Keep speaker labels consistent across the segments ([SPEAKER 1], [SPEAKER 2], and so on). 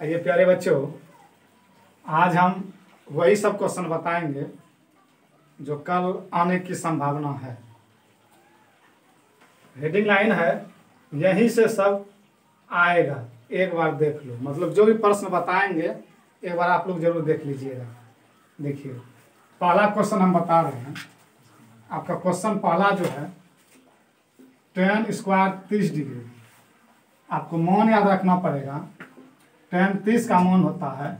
[SPEAKER 1] ये प्यारे बच्चों, आज हम वही सब क्वेश्चन बताएंगे जो कल आने की संभावना है। हेडिंग लाइन है, यहीं से सब आएगा, एक बार देख लो। मतलब जो भी प्रश्न बताएंगे एक बार आप लोग जरूर देख लीजिएगा। देखिए, पहला क्वेश्चन हम बता रहे हैं। आपका क्वेश्चन पहला जो है, tan स्क्वायर 30 डिग्री। आपको मान याद रखना पड़ेगा। tan 30 का मान होता है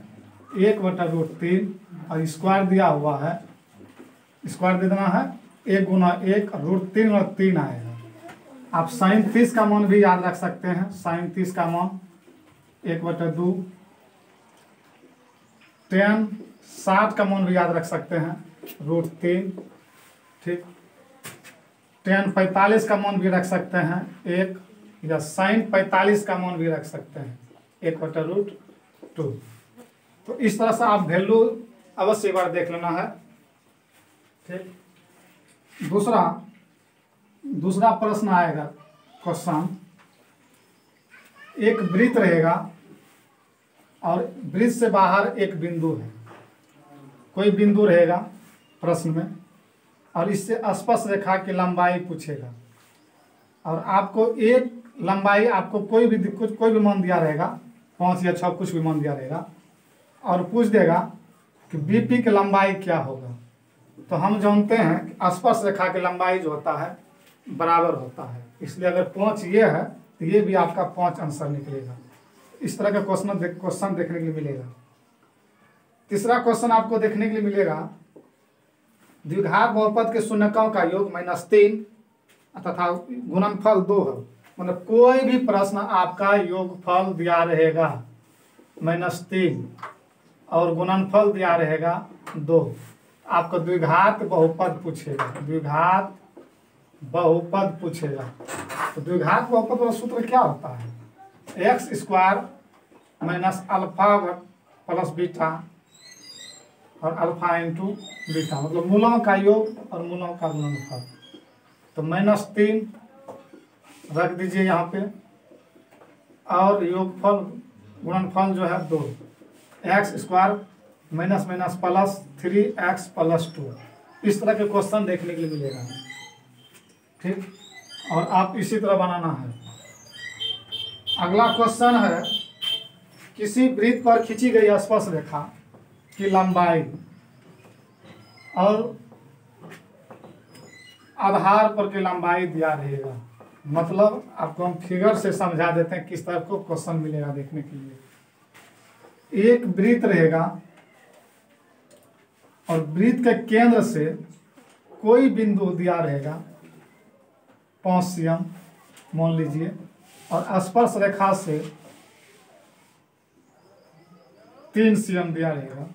[SPEAKER 1] 1/√3 और स्क्वायर दिया हुआ है, स्क्वायर दे देना है 1 गुना 1 √3 और 3 आएगा। आप sin 30 का मान भी याद रख सकते हैं। sin 30 का मान 1/2। tan 60 का मान भी याद रख सकते हैं √3। ठीक, tan 45 का मान भी रख सकते हैं 1, या sin 45 का मान भी रख सकते हैं 1/√2। तो इस तरह से आप वैल्यू अवश्य एक बार देख लेना है। ठीक, दूसरा प्रश्न आएगा। क्वेश्चन, एक वृत्त रहेगा और वृत्त से बाहर एक बिंदु है। कोई बिंदु रहेगा प्रश्न में, और इससे स्पर्श रेखा की लंबाई पूछेगा। और आपको एक लंबाई, आपको कोई भी मान दिया रहेगा, 5 या 6 कुछ भी मान दिया रहेगा, और पूछ देगा कि बीपी की लंबाई क्या होगा। तो हम जानते हैं कि स्पर्श रेखा की लंबाई जो होता है बराबर होता है। इसलिए अगर 5 ये है तो ये भी आपका 5 आंसर निकलेगा। इस तरह का क्वेश्चन देखने के लिए मिलेगा। तीसरा क्वेश्चन आपको देखने के लिए मिलेगा, द्विघात बहुपद के शून्यकों का योग -3 तथा गुणनफल 2 है। मतलब कोई भी प्रश्न आपका योगफल दिया रहेगा -3 और गुणनफल दिया रहेगा 2। आपको द्विघात बहुपद पूछेगा, द्विघात बहुपद पूछेगा। तो द्विघात बहुपद वाला सूत्र क्या होता है? x² -α + बीटा और अल्फा इंटू बीटा, मतलब मूलों का योग और मूलों का गुणनफल। तो -3 रख दीजिए यहाँ पे, और योगफल गुणनफल जो है 2, x² -प्लस 3x + 2। इस तरह के क्वेश्चन देखने के लिए मिलेगा। ठीक, और आप इसी तरह बनाना है। अगला क्वेश्चन है, किसी वृत्त पर खींची गई स्पर्श रेखा की लंबाई और आधार पर की लंबाई दिया रहेगा। मतलब आपको हम फिगर से समझा देते हैं किस तरह को क्वेश्चन मिलेगा देखने के लिए। एक वृत्त रहेगा और वृत्त के केंद्र से कोई बिंदु दिया रहेगा 5 cm मान लीजिए, और स्पर्श रेखा से 3 cm दिया रहेगा।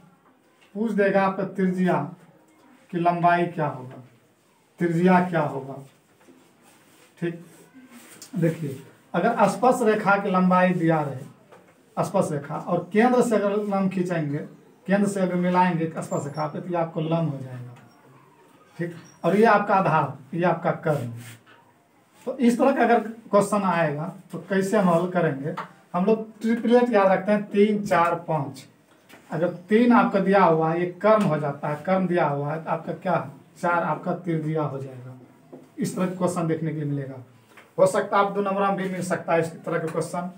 [SPEAKER 1] पूछ देगा आपका त्रिज्या की लंबाई क्या होगा, त्रिज्या क्या होगा। ठीक, देखिए, अगर स्पर्श रेखा की लंबाई दिया रहे, स्पर्श रेखा, और केंद्र से अगर लंब खींचेंगे, केंद्र से अगर मिलाएंगे स्पर्श रेखा पे, तो ये आपको लंब हो जाएगा। ठीक, और ये आपका आधार, ये आपका कर्म। तो इस तरह का अगर क्वेश्चन आएगा तो कैसे हम हल करेंगे? हम लोग ट्रिपलेट याद रखते हैं, 3 4 5। अगर 3 आपका दिया हुआ है, ये कर्म हो जाता है, कर्म दिया हुआ है, तो आपका क्या 4 आपका त्रिज्या हो जाएगा। इस तरह का क्वेश्चन देखने के लिए मिलेगा। हो सकता है आप 2 नंबर में भी मिल सकता है इस तरह का क्वेश्चन।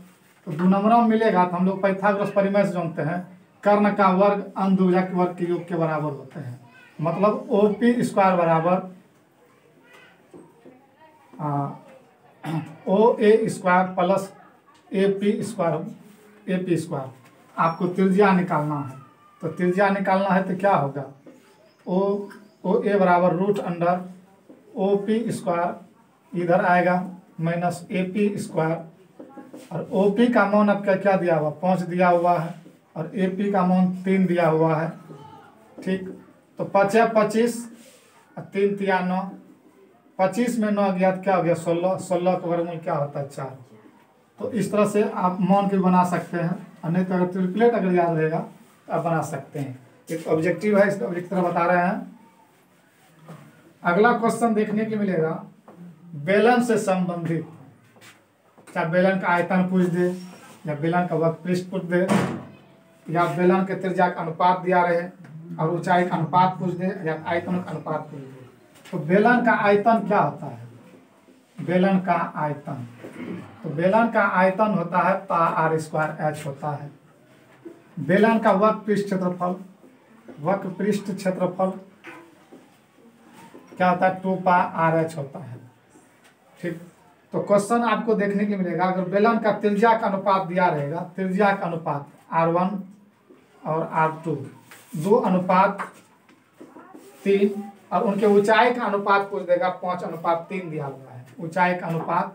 [SPEAKER 1] तो 2 नंबर में मिलेगा तो हम लोग पाइथागोरस परिमेय से जानते हैं, कर्ण का वर्ग अनुभुजक वर्ग के योग के बराबर होते हैं। मतलब OP² बराबर OA² प्लस AP²। आपको त्रिज्या निकालना है, तो त्रिज्या निकालना है तो क्या होगा? OA बराबर √OP², इधर आएगा -AP², और OP का मान आपका क्या दिया हुआ? 5 दिया हुआ है, और AP का मान 3 दिया हुआ है। ठीक, तो 5 × 25 और 3 × 3 = 9। 25 में 9 गया तो क्या हो गया? 16। 16 का वर्गमूल क्या होता है? 4। तो इस तरह से आप मान के बना सकते हैं, और नहीं तो अगर ट्रिपलेट अगर याद रहेगा तो आप बना सकते हैं। एक ऑब्जेक्टिव है, इस ऑब्जेक्टिव तरह बता रहे हैं। अगला क्वेश्चन देखने के लिए मिलेगा, बेलन से संबंधित चाहे बेलन का आयतन पूछ दे, या बेलन का वक्र पृष्ठ पूछ दे, या बेलन के त्रिज्या का अनुपात दिया रहे और ऊंचाई का अनुपात पूछ दे, या आयतन का अनुपात पूछ दे। तो बेलन का आयतन क्या होता है? बेलन का आयतन, तो बेलन का आयतन होता है πr² होता है। बेलन का वक्र पृष्ठ क्षेत्रफल, वक्र पृष्ठ क्षेत्रफल क्या होता है? 2πrh होता है। ठीक, तो क्वेश्चन आपको देखने के मिलेगा, अगर बेलन का त्रिज्या का अनुपात दिया रहेगा, त्रिज्या का अनुपात R1 और R2 2:3 और उनके ऊंचाई का अनुपात पूछ देगा 5:3 दिया हुआ है। ऊंचाई का अनुपात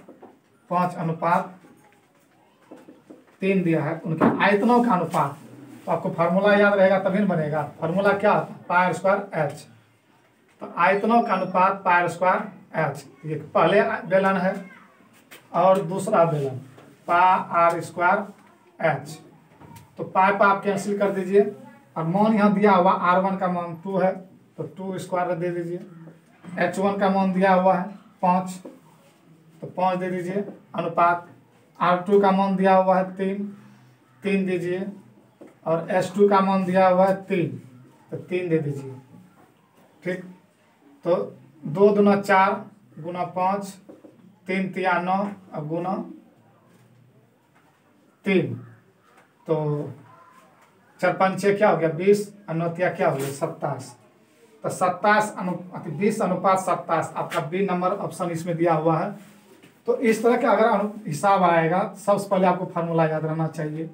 [SPEAKER 1] 5:3 दिया है। उनके आयतनों का अनुपात, तो आपको फार्मूला याद रहेगा तभी बनेगा। फार्मूला क्या होता है? πr²h। तो आयतनों का अनुपात πr²h, ये पहले बेलन है और दूसरा बेलन πr²h। तो पाई आप कैंसिल कर दीजिए और मान यहाँ दिया हुआ R1 का मान 2 है, तो 2² दे दीजिए। H1 का मान दिया हुआ है 5, तो 5 दे दीजिए। अनुपात R2 का मान दिया हुआ है 3 दीजिए, और H2 का मान दिया हुआ है 3, तो 3 दे दीजिए। ठीक, तो 2 दूना 4 गुना 5, 3 तिया 9 और गुना 3, तो 4 5 क्या हो गया 20 और 9 तिया क्या हो गया 27। तो 20 अनुपात 27 आपका बी नंबर ऑप्शन इसमें दिया हुआ है। तो इस तरह का अगर हिसाब आएगा, सबसे पहले आपको फार्मूला याद रहना चाहिए।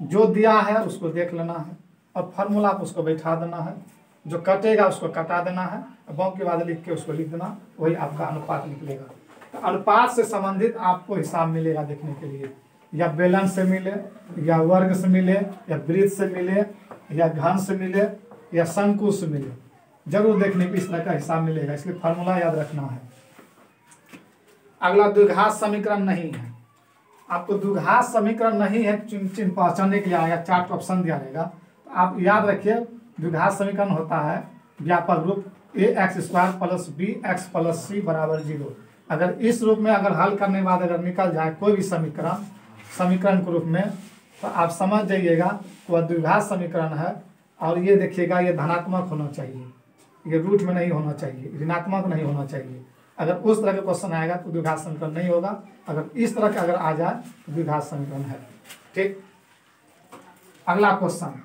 [SPEAKER 1] जो दिया है उसको देख लेना है और फार्मूला आप उसको बैठा देना है, जो कटेगा उसको कटा देना है, और बाकी बाद लिख के उसको लिख देना, वही आपका अनुपात निकलेगा। तो अनुपात से संबंधित आपको हिसाब मिलेगा देखने के लिए, या बेलन से मिले, या वर्ग से मिले, या वृत्त से मिले, या घन से मिले, या शंकु से मिले, जरूर देखने की इस तरह का हिसाब मिलेगा। इसलिए फार्मूला याद रखना है। अगला द्विघात समीकरण नहीं है। आपको द्विघात समीकरण नहीं है चिन्ह पहचानने के लिए आएगा, 4 ऑप्शन दिया रहेगा। तो आप याद रखिए, द्विघात समीकरण होता है व्यापक रूप ax² + bx + c = 0। अगर इस रूप में अगर हल करने के बाद अगर निकल जाए कोई भी समीकरण के रूप में, तो आप समझ जाइएगा वह द्विघात समीकरण है। और ये देखिएगा, ये धनात्मक होना चाहिए, ये रूट में नहीं होना चाहिए, ऋणात्मक नहीं होना चाहिए। अगर उस तरह का क्वेश्चन आएगा तो द्विघात समीकरण नहीं होगा। अगर इस तरह का अगर आ जाए तो द्विघात समीकरण है। ठीक, अगला क्वेश्चन,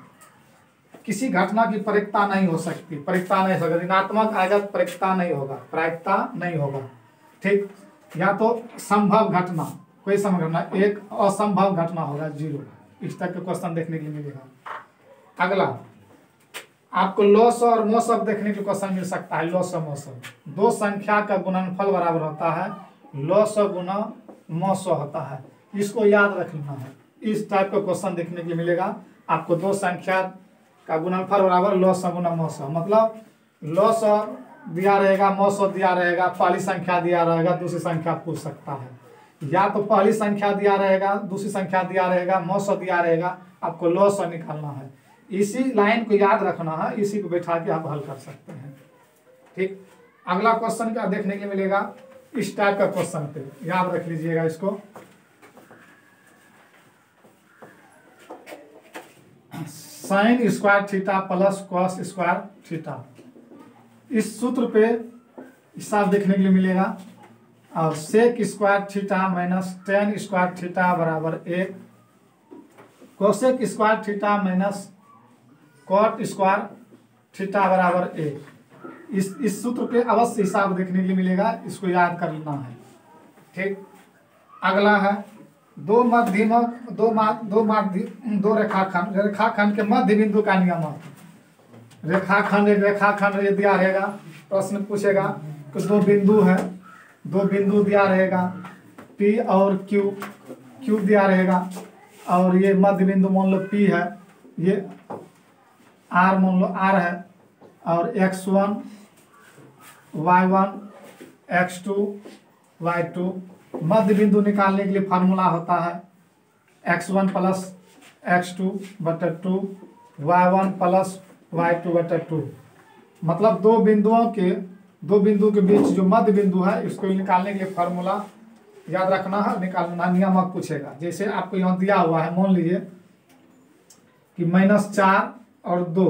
[SPEAKER 1] किसी घटना की परिकता नहीं हो सकती, परिकता नहीं होगा, ऋणात्मक आएगा तो परिकता नहीं होगा, प्रायिकता नहीं होगा। ठीक, या तो संभव घटना, कोई संभव घटना, एक असंभव घटना होगा 0। इस तरह के क्वेश्चन देखने के लिए मिलेगा। अगला आपको लॉस और मोसक देखने के क्वेश्चन मिल सकता है। लॉस और मोसक, दो संख्या का गुणनफल बराबर होता है लॉस गुना मोसो होता है। इसको याद रखना है। इस टाइप का क्वेश्चन देखने के लिए मिलेगा आपको। दो संख्या का गुणनफल बराबर लॉस गुना मोसो, मतलब लॉस दिया रहेगा, मोसो दिया रहेगा, पहली संख्या दिया रहेगा, दूसरी संख्या पूछ सकता है, या तो पहली संख्या दिया रहेगा, दूसरी संख्या दिया रहेगा, मोसो दिया रहेगा, आपको लॉस निकालना है। इसी लाइन को याद रखना है, इसी को बैठा के आप हल कर सकते हैं। ठीक, अगला क्वेश्चन क्या देखने के लिए मिलेगा, इस टाइप का क्वेश्चन पे याद रख लीजिएगा इसको। sin square theta plus cos square theta, इस सूत्र पे हिसाब देखने के लिए मिलेगा। और sec square theta minus tan square theta बराबर 1, cosec square theta minus cot square theta बराबर 1। इस सूत्र पे अवश्य हिसाब देखने के लिए मिलेगा, इसको याद कर लेना है। ठीक, अगला है दो रेखाखंड के मध्य बिंदु का नियम। रेखाखंड ये दिया रहेगा, प्रश्न पूछेगा कि दो बिंदु है, दो बिंदु दिया रहेगा P और Q दिया रहेगा, और ये मध्य बिंदु मान लो P है, ये R मान लो R है, और x1 y1 x2 y2। मध्य बिंदु निकालने के लिए फार्मूला होता है x1 प्लस x2 बटा 2 y1 प्लस y2 बटा 2। मतलब दो बिंदु के बीच जो मध्य बिंदु है इसको निकालने के लिए फार्मूला याद रखना है, निकालना नियामक पूछेगा। जैसे आपको यहाँ दिया हुआ है, मान लीजिए कि -4 और 2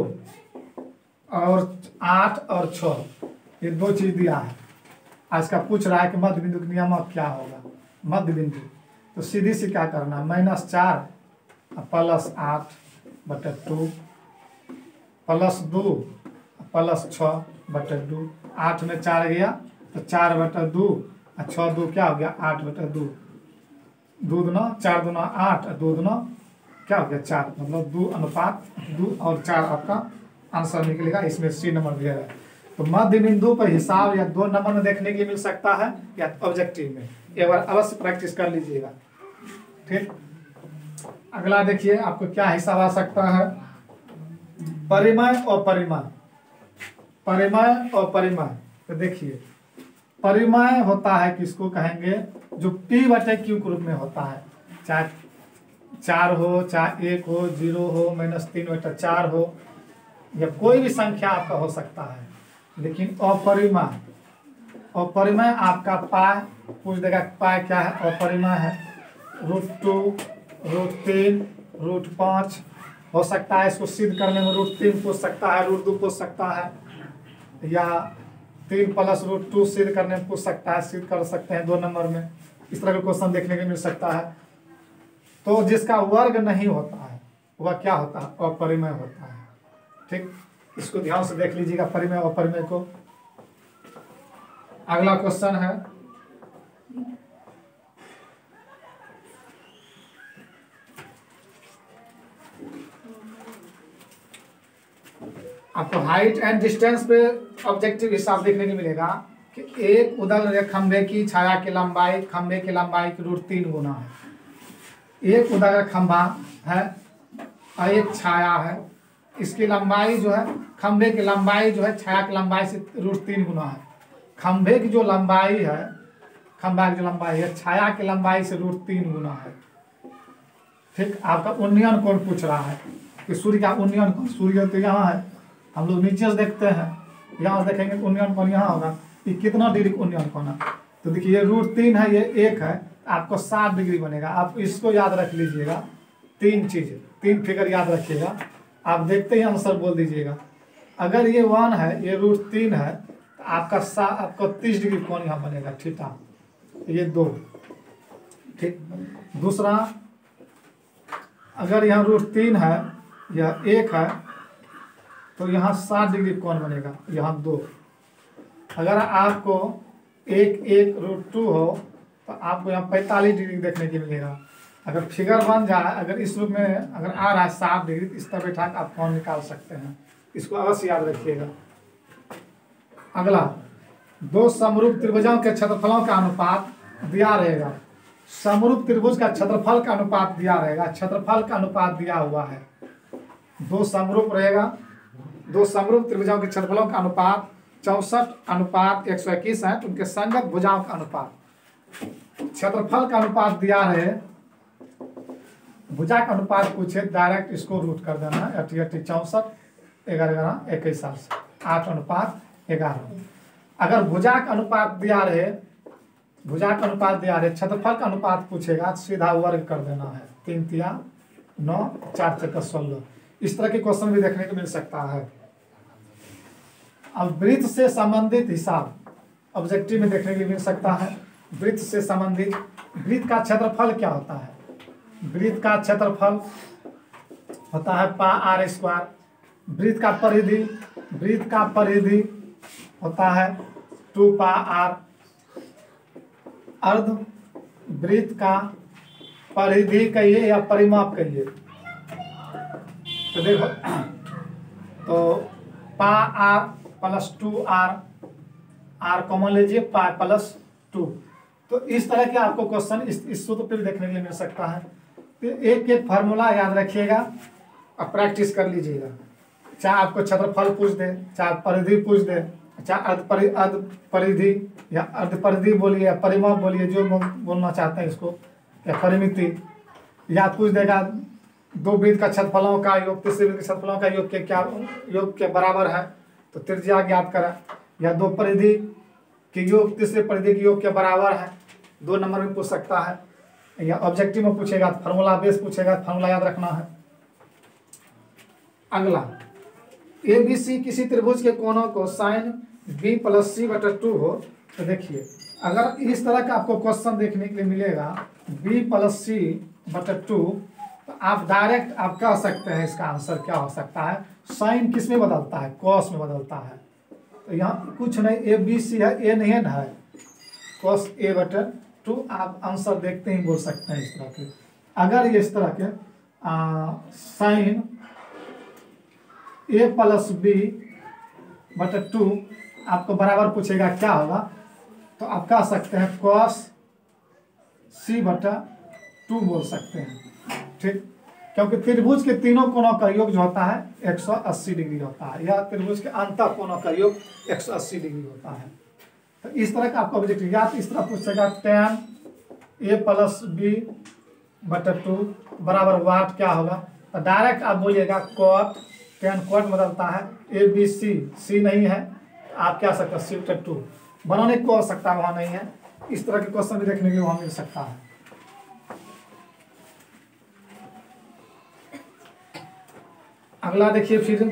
[SPEAKER 1] और 8 और 6 ये 2 चीज दिया है। आज का पूछ रहा है कि मध्य बिंदु का नियामक क्या होगा। मध्य बिंदु तो सीधी सी क्या करना, -4 +8 बटे 2 +2 +6 बटे 2। 8 में 4 गया तो 4 बटे 2 और 6 2 क्या हो गया, 8 बटे 2। 2 दूना 4 दूना 8 और 2 दूना क्या हो गया 4, मतलब 2:2 और 4 आपका आंसर निकलेगा। इसमें सी नंबर दिया है। तो मध्य बिंदु पर हिसाब या 2 नंबर में देखने के लिए मिल सकता है या ऑब्जेक्टिव में। एक बार अवश्य प्रैक्टिस कर लीजिएगा। ठीक, अगला देखिए आपको क्या हिसाब आ सकता है, परिमय और परिमाण। परिमय और परिमाण तो देखिए, परिमय होता है किसको कहेंगे, जो P/Q के रूप में होता है, चाहे 4 हो, चाहे 1 हो, 0 हो, -3/4 हो, या कोई भी संख्या आपका हो सकता है। लेकिन अपरिमय, अपरिमय आपका पाई पूछ देगा, पाई क्या है, अपरिमय है। √2, √3, √5 हो सकता है। इसको सिद्ध करने में √3 पूछ सकता है, √2 पूछ सकता है, या 3 + √2 सिद्ध करने में पूछ सकता है, सिद्ध कर सकते हैं 2 नंबर में। इस तरह का क्वेश्चन देखने को मिल सकता है। तो जिसका वर्ग नहीं होता है वह क्या होता है, अपरिमय होता है। ठीक, इसको ध्यान से देख लीजिएगा परिमय और अपरिमय को। अगला क्वेश्चन है, आपको हाइट एंड डिस्टेंस पे ऑब्जेक्टिव हिसाब देखने को मिलेगा कि एक उदल खंभे की छाया की लंबाई खंभे की लंबाई की √3 गुना है। एक उदल खंभा है और एक छाया है, इसकी लंबाई जो है, खंभे की लंबाई जो है छाया की लंबाई से √3 गुना है। खंभे की जो लंबाई है, खंभा की जो लंबाई है छाया की लंबाई से √3 गुना है। ठीक, आपका उन्नयन कोण पूछ रहा है कि सूर्य का उन्नयन कोण, सूर्य तो यहाँ है, हम लोग नीचे से देखते हैं, यहाँ से देखेंगे उन्नयन कोण यहाँ होगा, ये कितना डिग्री उन्नयन कोण है। तो देखिए ये √3 है, ये 1 है, आपको 60 डिग्री बनेगा। आप इसको याद रख लीजिएगा, 3 चीज, 3 फिगर याद रखिएगा। आप देखते ही आंसर बोल दीजिएगा। अगर ये 1 है, ये √3 है, तो आपको 30 डिग्री कोण यहाँ बनेगा थीटा, ये 2। ठीक, दूसरा, अगर यहाँ √3 है, यह 1 है, तो यहाँ 60 डिग्री कोण बनेगा, यहाँ 2। अगर आपको 1 1 √2 हो तो आपको यहाँ 45 डिग्री देखने को मिलेगा। अगर फिगर बन जाए, अगर इस रूप में अगर आ रहा है 60 डिग्री, इस तरह बैठा आप कोण निकाल सकते हैं। इसको अवश्य याद रखिएगा। अगला, 2 समरूप त्रिभुजों के क्षेत्रफलों का अनुपात दिया रहेगा। समरूप त्रिभुज का क्षेत्रफल का अनुपात दिया रहेगा, क्षेत्रफल का अनुपात दिया हुआ है। 2 समरूप रहेगा, 2 समरूप त्रिभुजों के क्षेत्रफलों का अनुपात 64:121 है। उनके संगत भुजाओं का अनुपात, क्षेत्रफल का अनुपात दिया रहे, भुजा का अनुपात पूछे, डायरेक्ट इसको रूट कर देना है। 64 11 21 8:11। अगर भुजा का अनुपात दिया रहे, भुजा का अनुपात दिया रहे, क्षेत्रफल का अनुपात पूछेगा, सीधा वर्ग कर देना है। 3 3 9 4 4 16। इस तरह के क्वेश्चन भी देखने को मिल सकता है। अब वृत्त से संबंधित हिसाब ऑब्जेक्टिव में देखने को मिल सकता है। वृत्त से संबंधित, वृत्त का क्षेत्रफल क्या होता है, वृत्त का क्षेत्रफल होता है πr²। वृत्त का परिधि, वृत्त का परिधि होता है 2πr। अर्ध वृत्त का परिधि कहिए या परिमाप कहिए, तो देखो, तो πr + 2r, r कॉमन लीजिए, π + 2। तो इस तरह के आपको क्वेश्चन इस सूत्र पर देखने के लिए मिल सकता है। तो एक एक फार्मूला याद रखिएगा और प्रैक्टिस कर लीजिएगा। चाहे आपको क्षेत्रफल पूछ दे, चाहे परिधि पूछ दे, चाहे अर्ध परिधि या अर्ध परिधि बोलिए या परिमाप बोलिए, जो बोलना चाहते हैं इसको, या परिमिति, या पूछ देगा 2 वृत्त का क्षेत्रफलों का योग तीसरे वृत्त के क्षेत्रफलों का योग के क्या योग के बराबर है, तो त्रिज्या ज्ञात करें, या 2 परिधि के योग तीसरे परिधि के योग के बराबर है, 2 नंबर में पूछ सकता है, या ऑब्जेक्टिव में पूछेगा तो फार्मूला बेस पूछेगा, फार्मूला याद रखना है। अगला, ए बी सी किसी त्रिभुज के कोणों को साइन बी प्लस सी बटा 2 हो तो देखिए, अगर इस तरह का आपको क्वेश्चन देखने के लिए मिलेगा बी प्लस सी बटा 2, तो आप डायरेक्ट आप कह सकते हैं इसका आंसर क्या हो सकता है, साइन किस में बदलता है, कॉस में बदलता है। तो यहाँ कुछ नहीं, ए बी सी है, ए नहीं है, कॉस ए बटा 2, आप आंसर देखते ही बोल सकते हैं इस तरह के। अगर ये इस तरह के साइन ए प्लस बी बटा 2 आपको बराबर पूछेगा क्या होगा, तो आप कह सकते हैं कॉस सी बटा 2 बोल सकते हैं, ठीक। क्योंकि त्रिभुज के तीनों कोणों का योग जो होता है 180 डिग्री होता है, या त्रिभुज के अंत कोणों का योग 180 डिग्री होता है। तो इस तरह का आपका ऑब्जेक्टिव, या इस तरह पूछेगा tan ए प्लस बी बटा 2 बराबर वाट क्या होगा, तो डायरेक्ट आप बोलिएगा कॉट, tan कॉट बदलता है, ए बी सी नहीं है, आप क्या सकते हैं सी बटा 2, बनाने को हो सकता है वहाँ नहीं है। इस तरह के क्वेश्चन भी देखने के लिए वहाँ मिल सकता है। अगला देखिए फिर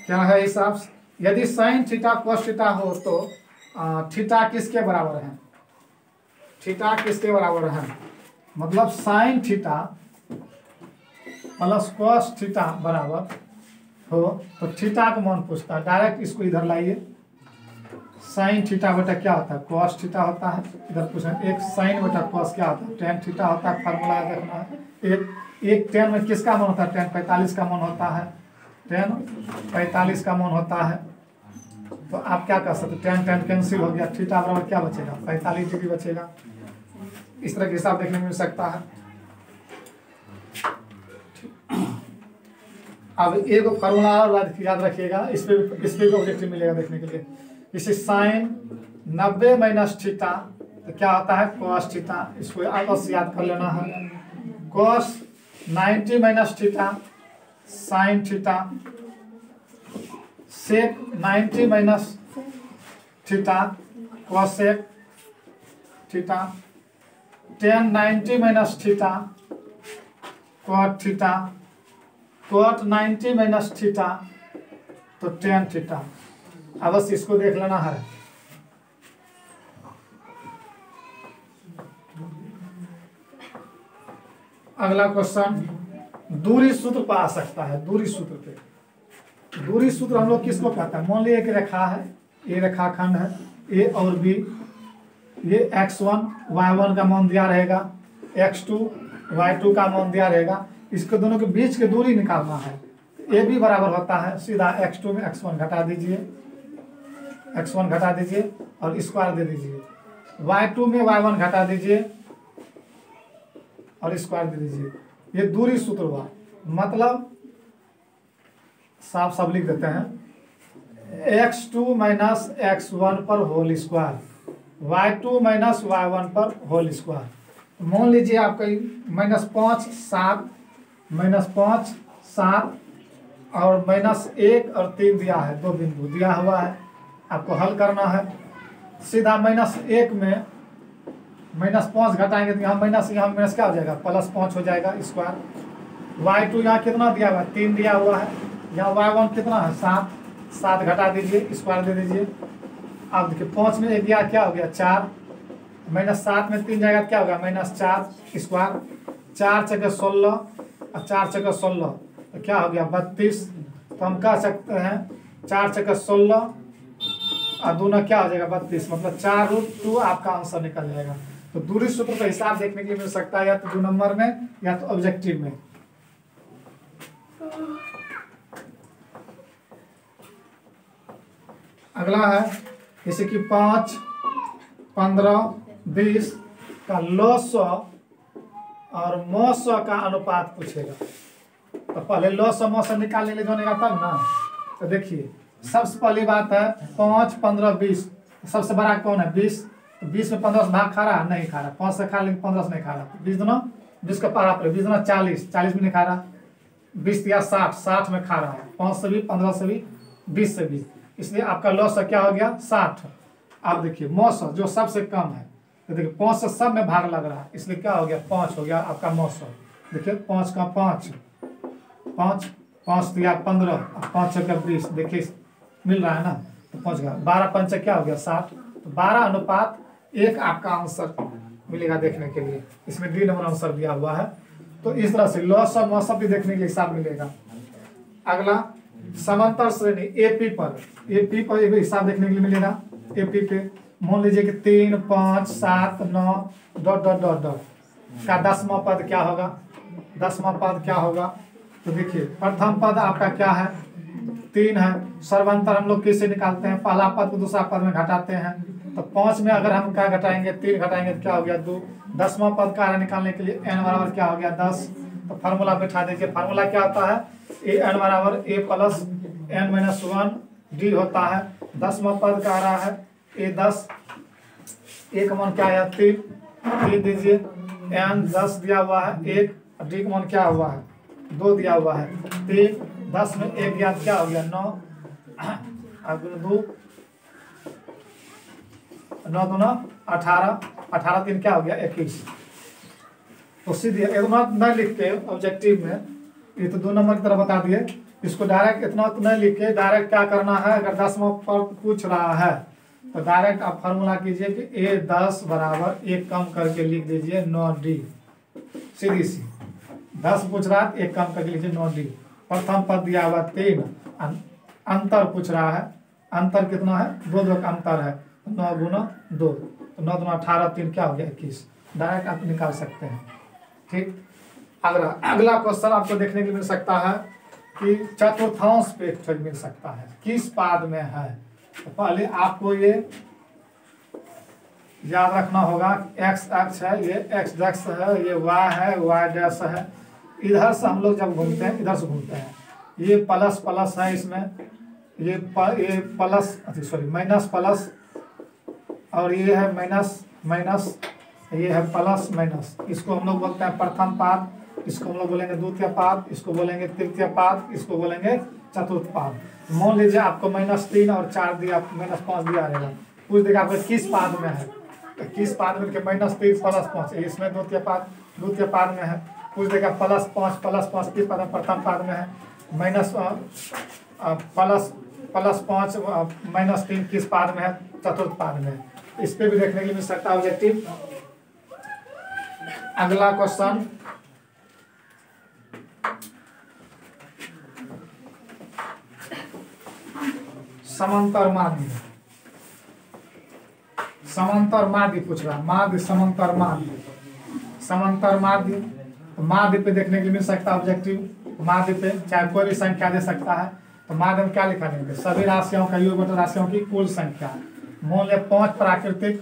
[SPEAKER 1] क्या है हिसाब, यदि साइन थीटा कॉस थीटा हो तो थीटा किसके बराबर है, थीटा किसके बराबर है, मतलब sine theta plus cos theta बराबर हो तो थीटा का मान पूछता है, डायरेक्ट इसको इधर लाइए, साइन थीटा बटा क्या होता है, कॉस थीटा होता है, इधर पूछना एक साइन बटा कॉस क्या होता है, टेन थीटा होता है, फार्मूला देखना है। एक टेन में किसका मान होता है, टेन 45 का मान होता है, टेन 45 का मान होता है। तो आप क्या कर सकते, टेन टेन कैंसिल हो गया, थीटा बराबर क्या बचेगा, 45 डिग्री बचेगा। इस तरह के हिसाब देखने में मिल सकता है। अब एक फार्मूला याद रखिएगा, इस पे भी ऑब्जेक्टिव मिलेगा देखने के लिए। इसे साइन 90 माइनस थीटा तो क्या होता है कॉस थीटा, इसको अवश्य याद कर लेना है। Cos 90 minus theta sine theta, sec 90 minus theta cosec theta, tan 90 minus theta cot theta, cot 90 minus theta तो tan थीटा, अवश्य इसको देख लेना है। अगला क्वेश्चन, दूरी सूत्र पर आ सकता है। दूरी सूत्र पे, दूरी सूत्र हम लोग किसको कहते हैं, मान लीजिए एक रेखा है, ये रेखाखंड है ए और बी, ये x1 y1 का मान दिया रहेगा, x2 y2 का मान दिया रहेगा, इसके दोनों के बीच की दूरी निकालना है। ए बी बराबर होता है सीधा x2 में x1 घटा दीजिए, x1 घटा दीजिए और स्क्वायर दे दीजिए, y2 में y1 घटा दीजिए और स्क्वायर दे दीजिए। ये दूरी सूत्र हुआ, मतलब साफ साफ लिख देते हैं x2 माइनस x1 पर whole square, y2 minus y1 पर होल स्क्वायर। मान लीजिए आपका -5 7 -5 7 और -1 और 3 दिया है, 2 बिंदु दिया हुआ है, आपको हल करना है। सीधा -1 में -5 घटाएंगे तो यहाँ माइनस क्या हो जाएगा, +5 हो जाएगा स्क्वायर। y2 यहाँ कितना दिया हुआ है, 3 दिया हुआ है, यहाँ y1 कितना है 7, 7 घटा दीजिए स्क्वायर दे दीजिए। अब देखिए 5 में 1 दिया क्या हो गया 4, -7 में 3 जाएगा क्या होगा -4 स्क्वायर, 4 × 16 और 4 × 16 तो क्या हो गया 32। तो हम कह सकते हैं 4 × 16 और दूना क्या हो जाएगा 32, मतलब 4√2 आपका आंसर निकल जाएगा। तो दूरी सूत्र का हिसाब देखने के लिए मिल सकता है या तो 2 नंबर में या तो ऑब्जेक्टिव में। अगला है जैसे कि 5 15 20 का लॉ और मॉ का अनुपात पूछेगा। तो पहले लॉ मॉ निकालने के लिए जानेगा तब ना। तो देखिए सबसे पहली बात है 5 15 20, सबसे बड़ा कौन है 20, तो 20 में 15 से भाग खा रहा नहीं खा रहा, 5 से खा लेकिन 15 से नहीं खा रहा, 20 दूना 20 का पारा पर 20 दूना 40, 40 में नहीं खा रहा, 20 या 60, 60 में खा रहा है, 5 से भी 15 से भी 20 से भी, इसलिए आपका लॉस क्या हो गया 60। आप देखिए मौसम जो सबसे कम है तो देखिए 5 से सब में भाग लग रहा है, इसलिए क्या हो गया 5 हो गया आपका मौसम। देखिए 5 का 5 5 5 दिया 15 और 5 का 20, देखिए मिल रहा है ना। तो 5 का 12 पंच क्या हो गया 60, तो 12:1 आपका आंसर मिलेगा देखने के लिए। इसमें डी नंबर आंसर दिया हुआ है। तो इस तरह से लॉस और मौसम भी देखने के लिए हिसाब मिलेगा। अगला समांतर श्रेणी एपी पर एक हिसाब देखने के लिए मिलेगा। एपी पे मान लीजिए कि 3 5 7 9 डॉट डॉट डॉट डॉट का 10वां पद क्या होगा, 10वां पद क्या होगा। तो देखिए प्रथम पद आपका क्या है 3 है। सर्वांतर हम लोग कैसे निकालते हैं, पहला पद को दूसरा पद में घटाते हैं। तो 5 में अगर हम क्या घटाएंगे 3 घटाएंगे तो क्या हो गया 2। 10वां पद का निकालने के लिए n बराबर क्या हो गया 10। तो फार्मूला बैठा देखिए, फार्मूला क्या होता है ए n बराबर a plus n minus 1 D होता है। 10वां पद का आ रहा है a 10, a का मान क्या है 3 दीजिए, n 10 दिया हुआ है 1, डी का मान क्या हुआ है 2 दिया हुआ है 3, 10 में 1 गया क्या हो गया 9, अब 2 9 दूना 18, 18 3 क्या हो गया 21। तो सीधे इतना न लिख के ऑब्जेक्टिव में ये तो 2 नंबर की तरह बता दिए, इसको डायरेक्ट इतना तो नहीं लिख के डायरेक्ट क्या करना है, अगर 10वां पद पूछ रहा है तो डायरेक्ट आप फार्मूला कीजिए कि a 10 बराबर 1 कम करके लिख दीजिए 9d, सीधी सी 10 पूछ रहा है 1 कम करके लीजिए 9d। प्रथम पद दिया हुआ 3, अंतर पूछ रहा है, अंतर कितना है 2 2 का अंतर है, 9 गुना 2, तो 9 दूना 18 3 क्या हो गया 21। डायरेक्ट आप निकाल सकते हैं। ठीक, अगला क्वेश्चन आपको देखने को मिल सकता है कि चतुर्थांश पे एक मिल सकता है, किस पाद में है। तो पहले आपको ये याद रखना होगा, x अक्ष है, ये x अक्ष है, ये y है, y डैश है। इधर से हम लोग जब घूमते हैं इधर से घूमते हैं, ये प्लस प्लस है इसमें, ये प्लस सॉरी माइनस प्लस, और ये है माइनस माइनस, ये है प्लस माइनस। इसको हम लोग बोलते हैं प्रथम पाद, इसको हम लोग बोलेंगे द्वितीय पाद, इसको बोलेंगे तृतीय पाद, इसको बोलेंगे चतुर्थ पाद। मान लीजिए आपको -3 और 4 दिया, -5 दिया रहेगा, पूछ देगा आपको किस पाद में है, तो किस पाद में -3 प्लस 5, इसमें द्वितीय पाद में है। पूछ देगा +5 किस पाद में, प्रथम पाद में है। +5 -3 किस पाद में है, चतुर्थ पाद में है। इस पे भी देखने के लिए मिल सकता है ऑब्जेक्टिव। अगला क्वेश्चन समांतर माध्य, समांतर माध्य पूछ रहा है, माध्य समांतर माध्य, समांतर माध्य। तो माध्य पे देखने के लिए मिल सकता है ऑब्जेक्टिव। माध्य पे चाहे कोई भी संख्या दे सकता है, तो माध्य में क्या लिखा देंगे, सभी राशियों का योग बटा राशियों की कुल संख्या। मान लिया 5 प्राकृतिक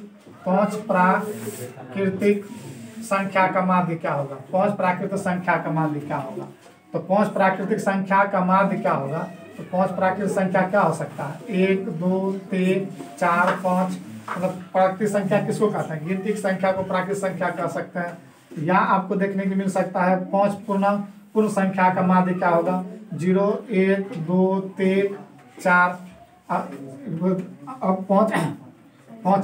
[SPEAKER 1] संख्या का माध्य क्या होगा, 5 प्राकृतिक संख्या का माध्य क्या होगा। तो 5 प्राकृतिक संख्या का माध्य क्या होगा, तो 5 प्राकृतिक संख्या क्या हो सकता है, 1 2 3 4 5। मतलब प्राकृतिक संख्या किसको कहते हैं, गिनती की संख्या को प्राकृतिक संख्या कह सकते हैं। या आपको देखने को मिल सकता है 5 पूर्ण संख्या का माध्य क्या होगा, 0 1 2 3 4। अब 5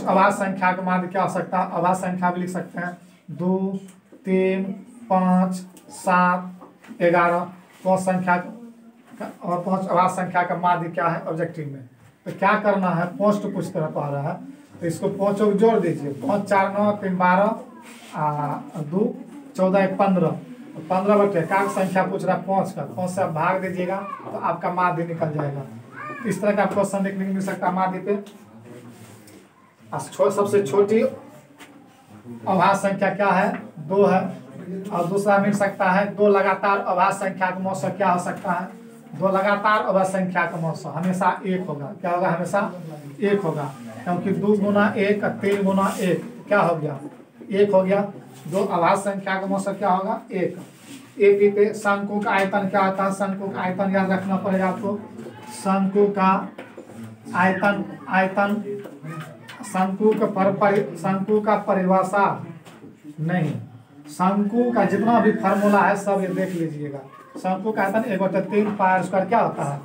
[SPEAKER 1] अभाज्य संख्या का माध्य क्या हो सकता है, अभाज्य संख्या भी लिख सकते हैं, 2 3 5 7 11। 5 संख्या और 5 अभाज्य संख्या का माध्य क्या है ऑब्जेक्टिव में। तो क्या करना है, 5 तो पूछते पा रहा है, तो इसको 5 को जोड़ दीजिए, 5 4 9 3 12 2 14 1 15। 15 बटे का संख्या पूछ रहा है 5 का, 5 से आप भाग दीजिएगा तो आपका माध्य निकल जाएगा। इस तरह का क्वेश्चन देखने को मिल सकता है माध्य पे। सबसे छोटी अभाज्य संख्या क्या है, 2 है। और दूसरा मिल सकता है 2 लगातार अभाज्य संख्या का मौसा क्या हो सकता है, 2 लगातार अभाज्य संख्या का मौसा हमेशा 1 होगा। क्या होगा, हमेशा 1 होगा, क्योंकि 2 गुना 1 3 गुना 1 क्या हो गया 1 हो गया। 2 अभाज्य संख्या का मौसा क्या होगा 1। एपी पे शंकु का आयतन क्या होता है, शंकु का आयतन याद रखना पड़ेगा आपको। शंकु का आयतन शंकु का परिभाषा नहीं, शंकु का जितना भी फार्मूला है सब ये देख लीजिएगा। शंकु का आयतन 1/3 पाई स्क्वायर क्या होता है,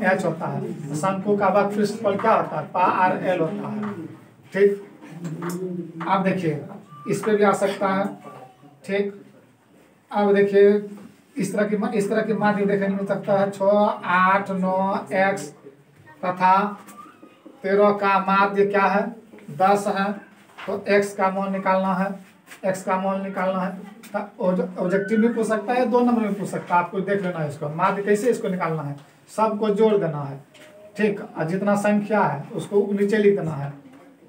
[SPEAKER 1] h होता है। शंकु का वक्र पृष्ठफल क्या होता है, पाई r l होता है। ठीक, अब देखिए इस पे भी आ सकता है, ठीक। अब देखिए इस तरह की माध्य देखने मिल सकता है 6, 8, 9 x तथा 13 का माध्य क्या है 10 है। तो x का मान निकालना है, x का मान निकालना है। ऑब्जेक्टिव भी पूछ सकता है, 2 नंबर में पूछ सकता है, आपको देख लेना है इसको। माध्य कैसे इसको निकालना है, सबको जोड़ देना है, ठीक। और जितना संख्या है उसको नीचे लिख देना है,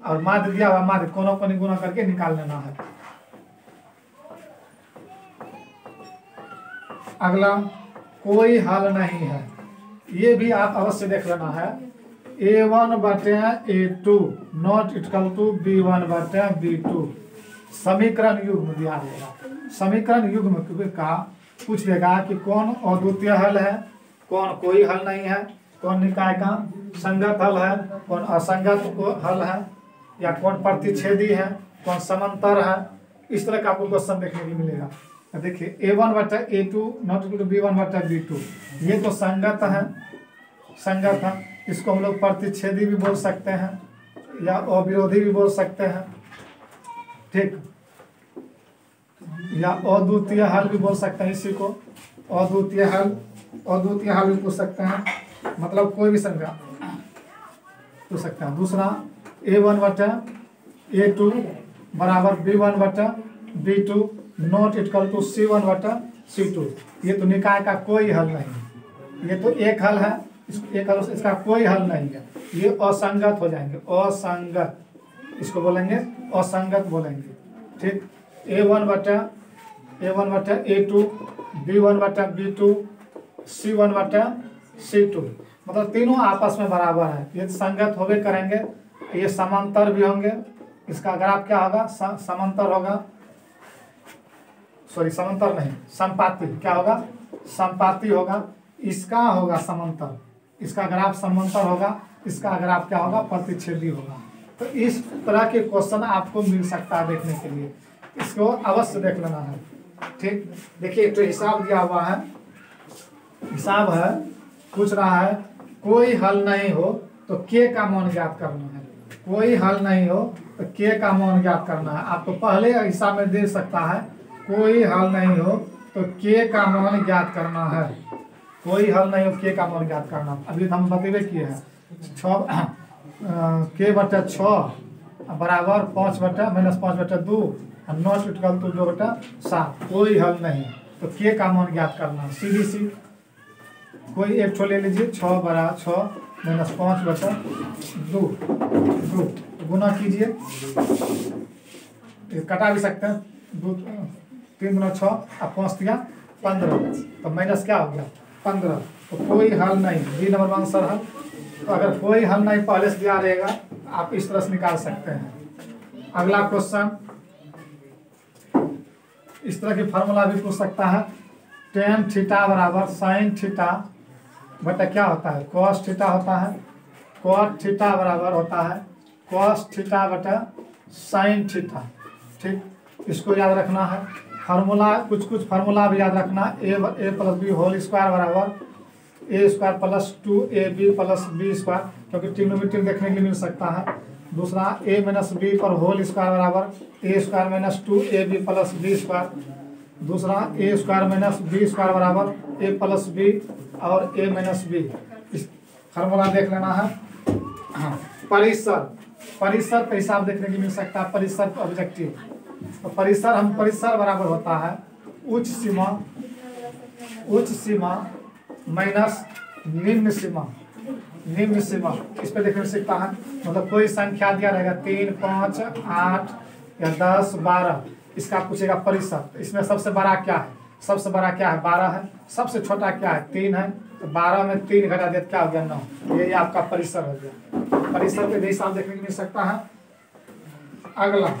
[SPEAKER 1] और माध्य दिया हुआ माध्य कोनों को गुणा करके निकाल लेना है। अगला कोई हल नहीं है, ये भी आप अवश्य देख लेना है। A1 बटे A2 not equal to B1 बटे B2 समीकरण युग्म दिया रहेगा। समीकरण युग्म का पूछ देगा कि कौन अद्वितीय हल है, कौन कोई हल नहीं है, कौन निकाय का संगत हल है, कौन असंगत हल है, या कौन प्रतिच्छेदी है, कौन समांतर है। इस तरह का आपको क्वेश्चन देखने को मिलेगा। देखिए A1 बटा A2 not equal to B1 बटा B2, ये तो संगत है, संगत है। इसको हम लोग प्रतिच्छेदी भी बोल सकते हैं या अविरोधी भी बोल सकते हैं, ठीक। या अद्वितीय हल भी बोल सकते हैं इसी को, अद्वितीय हल भी पूछ सकते हैं, मतलब कोई भी संख्या पूछ सकते हैं। दूसरा A1 बटा A2 बराबर B1 बटा B2 not equal to C1 बटा C2। ये तो निकाय का कोई हल नहीं, ये तो एक हल है, एक हल, इसका कोई हल नहीं है, ये असंगत हो जाएंगे, असंगत इसको बोलेंगे, असंगत बोलेंगे, ठीक। A1 बटा A2 B1 बटा B2 C1 बटा C2, मतलब तीनों आपस में बराबर है, ये संगत होगे करेंगे, ये समांतर भी होंगे। इसका ग्राफ क्या होगा, समांतर होगा, सॉरी समांतर नहीं, संपाती, क्या होगा, संपाती होगा। इसका होगा समांतर, इसका ग्राफ समांतर होगा, इसका ग्राफ क्या होगा, प्रतिच्छेदी होगा। तो इस तरह के क्वेश्चन आपको मिल सकता है देखने के लिए, इसको अवश्य देख लेना है, ठीक। देखिए एक तो हिसाब दिया हुआ है, हिसाब है, पूछ रहा है कोई हल नहीं हो तो के का मान ज्ञात करना है, कोई हल नहीं हो तो के का मान ज्ञात करना है। आपको पहले हिसाब में दे सकता है कोई हल नहीं हो तो के का मान ज्ञात करना है, कोई हल नहीं हो के का मान ज्ञात करना। अभी हम बतेबे किए हैं 6 के बटा 6 बराबर 5 बटा -5 बटा 2 नॉट इक्वल टू 2 बटा 7। कोई हल नहीं तो के का मान ज्ञात करना है, सीधी सी कोई एक ठो ले लीजिए, 6 बराबर 6 -5 बटा 2 गुना कीजिए, कटा भी सकते हैं, 2 3 गुना 6 और 5 दिया 15, तो माइनस क्या हो गया 15। तो कोई हल नहीं, बी नंबर आंसर है। तो अगर कोई हल नहीं पहले से दिया रहेगा आप इस तरह से निकाल सकते हैं। अगला क्वेश्चन इस तरह की फार्मूला भी पूछ सकता है, tan थीटा बराबर sin थीटा बटा क्या होता है, cos थीटा होता है, cot थीटा बराबर होता है cos थीटा बटा sin थीटा, ठीक। इसको याद रखना है। फार्मूला कुछ फार्मूला भी याद रखना, a plus B whole square बराबर a square plus 2ab plus B square, क्योंकि ट्रिग्नोमेट्री देखने के लिए मिल सकता है। दूसरा a माइनस बी पर होल स्क्वायर बराबर a square minus 2ab plus B square. दूसरा a square minus B square बराबर a प्लस बी और a माइनस बी। इस फार्मूला देख लेना है। हाँ, परिसर का हिसाब देखने के मिल सकता है, परिसर ऑब्जेक्टिव। तो परिसर बराबर होता है उच्च सीमा माइनस निम्न सीमा। इस पे देखने सकता है, मतलब कोई संख्या दिया रहेगा 3, 5, 8 या 10, 12, इसका पूछेगा परिसर। इसमें सबसे बड़ा क्या है, सबसे बड़ा क्या है 12 है, सबसे छोटा क्या है 3 है, तो 12 में 3 घटा दिया क्या हो गया 9। ये आपका परिसर हो गया। परिसर पे भी हिसाब देखने को मिल सकता है। अगला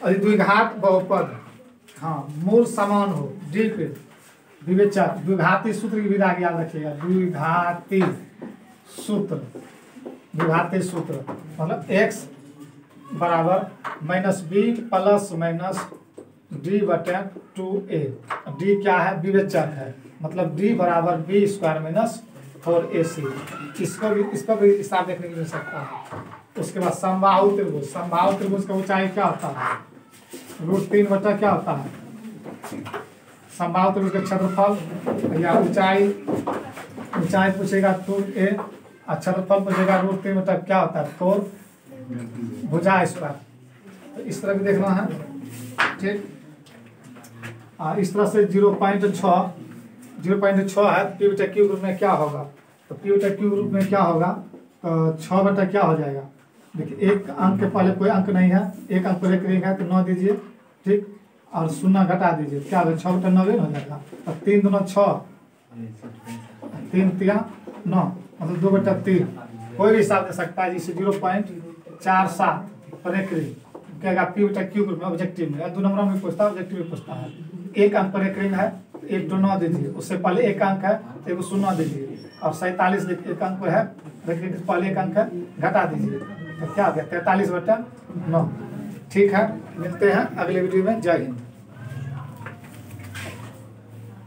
[SPEAKER 1] द्विघात बहुपद, हाँ मूल समान हो, डी पे विवेचन द्विघाती सूत्र की विधा याद रखिएगा। द्विघाती सूत्र मतलब x बराबर -b प्लस माइनस d बटे 2a। d क्या है, विवेचक है, मतलब d बराबर बी स्क्वायर माइनस 4ac। इसका भी हिसाब देखने को मिल सकता है। उसके बाद समबाहु त्रिभुज, समबाहु त्रिभुज का ऊंचाई क्या होता है? √3 बटा क्या होता है? समबाहु त्रिभुज का क्षेत्रफल या ऊंचाई पूछेगा 2a और क्षेत्रफल पूछेगा √3 बटा क्या होता है? 4 भुजा स्क्वायर। तो इस तरह भी देखना है, ठीक। इस तरह से 0.6 है, पी बटा क्यू ग्रुप में क्या होगा? तो पी बटा क्यू ग्रुप में क्या होगा? तो 6 बटा क्या हो जाएगा? देखिए एक अंक के पहले कोई अंक नहीं है, एक अंक पर एक रिंग है तो 9 दीजिए, ठीक, और 0 घटा दीजिए, क्या होगा? 6 बटा 9 हो जाएगा। तो 3 दूना 6, 3 तिया 9, मतलब 2 बटा 3। कोई भी हिसाब दे सकता है, जिसे 0.47 पर एक रिंग कहेगा पी बटा क्यू ग्रुप में ऑब्जेक्टिव में, 2 नंबर में पूछता है, ऑब्जेक्टिव में पूछता है। एक अंक पर एक रिंग है, 1 तो 9 दीजिए, उससे पहले एक अंक है तो 1 0 दीजिए, और 47 देखिए एक अंक पर है, देखिए पहले एक अंक है, घटा दीजिए, तो क्या हो गया? 43 बटा 9। ठीक है, मिलते हैं अगले वीडियो में। जय हिंद।